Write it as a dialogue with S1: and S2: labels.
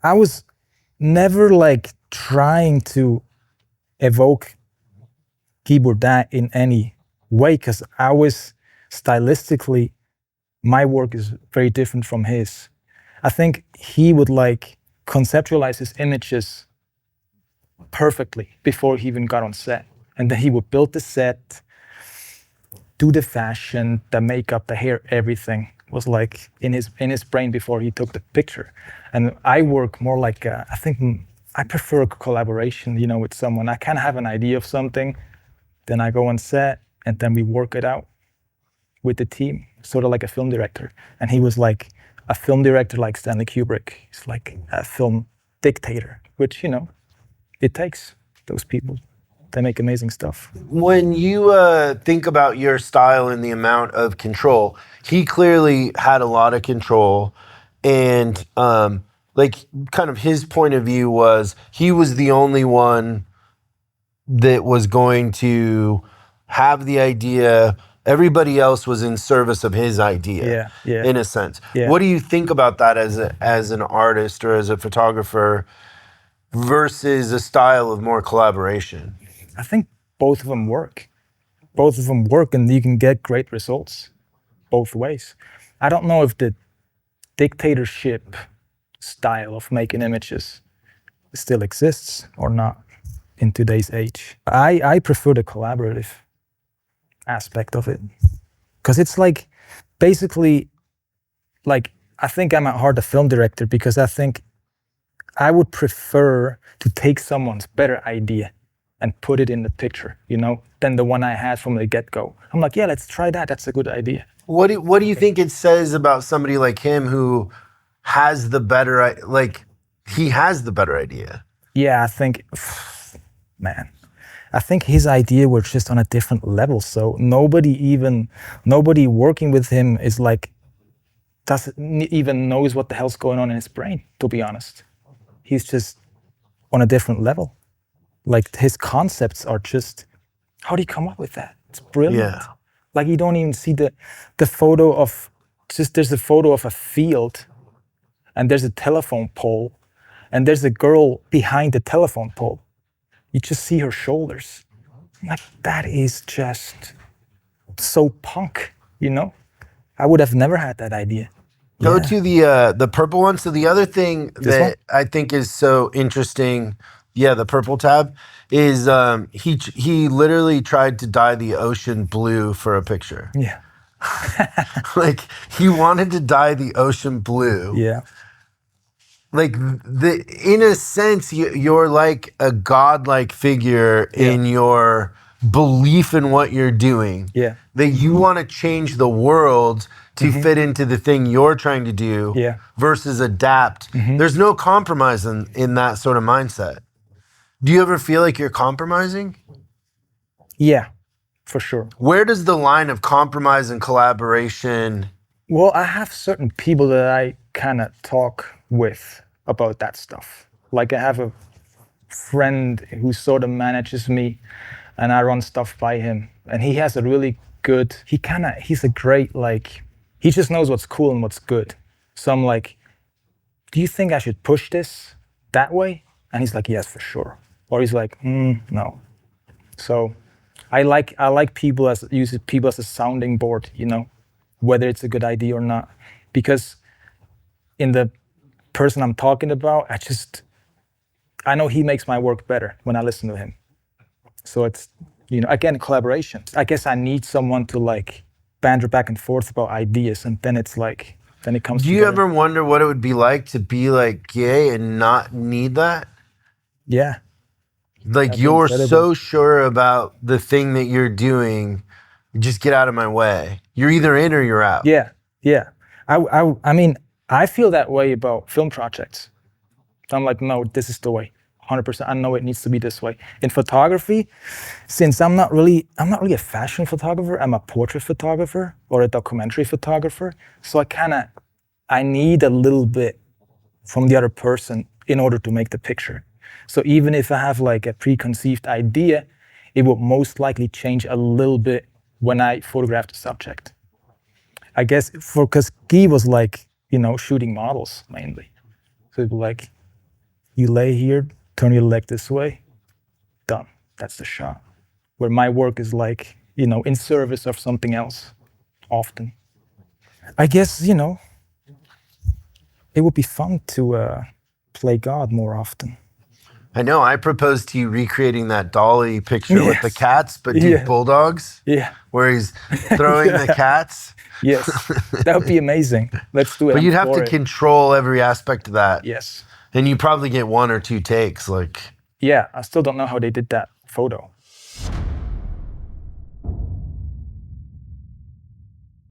S1: I was never like trying to evoke Guy Bourdin in any way, because I was stylistically, my work is very different from his. I think he would like conceptualize his images perfectly before he even got on set. And then he would build the set, do the fashion, the makeup, the hair, everything was like in his brain before he took the picture. And I work more like, I think I prefer a collaboration, you know, with someone. I kind of have an idea of something, then I go on set and then we work it out with the team, sort of like a film director. And he was like a film director like Stanley Kubrick. He's like a film dictator, which, you know, it takes those people. They make amazing stuff.
S2: When you think about your style and the amount of control, he clearly had a lot of control. And like kind of his point of view was he was the only one that was going to have the idea. Everybody else was in service of his idea, in a sense.
S1: Yeah.
S2: What do you think about that as an artist or as a photographer versus a style of more collaboration?
S1: I think both of them work. Both of them work, and you can get great results both ways. I don't know if the dictatorship style of making images still exists or not in today's age. I prefer the collaborative aspect of it, because it's like basically like, I think I'm at heart a film director, because I think I would prefer to take someone's better idea and put it in the picture, you know, than the one I had from the get-go. I'm like, yeah, let's try that. That's a good idea.
S2: What do you think it says about somebody like him who has the better, like, he has the better idea?
S1: Yeah, I think, man, I think his idea was just on a different level. So nobody working with him is like, doesn't even knows what the hell's going on in his brain, to be honest. He's just on a different level. Like, his concepts are just, how do you come up with that? It's brilliant.
S2: Yeah.
S1: Like, you don't even see the photo of, just there's a photo of a field and there's a telephone pole and there's a girl behind the telephone pole. You just see her shoulders. Like, that is just so punk, you know? I would have never had that idea.
S2: Go to the purple one. So the other thing that I think is so interesting, the purple tab, is he literally tried to dye the ocean blue for a picture.
S1: Yeah.
S2: Like, he wanted to dye the ocean blue.
S1: Yeah.
S2: Like, in a sense, you're like a godlike figure in your belief in what you're doing.
S1: Yeah.
S2: That you want to change the world to fit into the thing you're trying to do versus adapt. There's no compromise in that sort of mindset. Do you ever feel like you're compromising?
S1: Yeah, for sure.
S2: Where does the line of compromise and collaboration?
S1: Well, I have certain people that I kind of talk with about that stuff. Like, I have a friend who sort of manages me and I run stuff by him. And he has a really good, he's a great, like, he just knows what's cool and what's good. So I'm like, do you think I should push this that way? And he's like, yes, for sure. Or he's like, no. So I like people use people as a sounding board, you know, whether it's a good idea or not. Because in the person I'm talking about, I know he makes my work better when I listen to him. So it's, you know, again, collaboration. I guess I need someone to like banter back and forth about ideas, and then it's like, then it comes together.
S2: Do you ever wonder what it would be like to be like gay and not need that?
S1: Yeah.
S2: Like, you're so sure about the thing that you're doing, just get out of my way. You're either in or you're out.
S1: Yeah, yeah. I mean, I feel that way about film projects. I'm like, no, this is the way. 100%. I know it needs to be this way. In photography, since I'm not really a fashion photographer, I'm a portrait photographer or a documentary photographer. So I need a little bit from the other person in order to make the picture. So even if I have like a preconceived idea, it will most likely change a little bit when I photograph the subject. I guess because Guy was like, you know, shooting models mainly. So it was like, You lay here, turn your leg this way, done. That's the shot. Where my work is like, in service of something else, often. I guess, it would be fun to play God more often.
S2: I know. I proposed to you recreating that Dolly picture with the
S1: Yes.
S2: cats, but do
S1: Yeah.
S2: bulldogs,
S1: Yeah.
S2: where he's throwing the cats.
S1: Yes. That would be amazing. Let's do it.
S2: But
S1: I'm
S2: you'd have
S1: for
S2: to
S1: it.
S2: control every aspect of that.
S1: Yes.
S2: And you probably get 1 or 2 takes. Like,
S1: Yeah. I still don't know how they did that photo.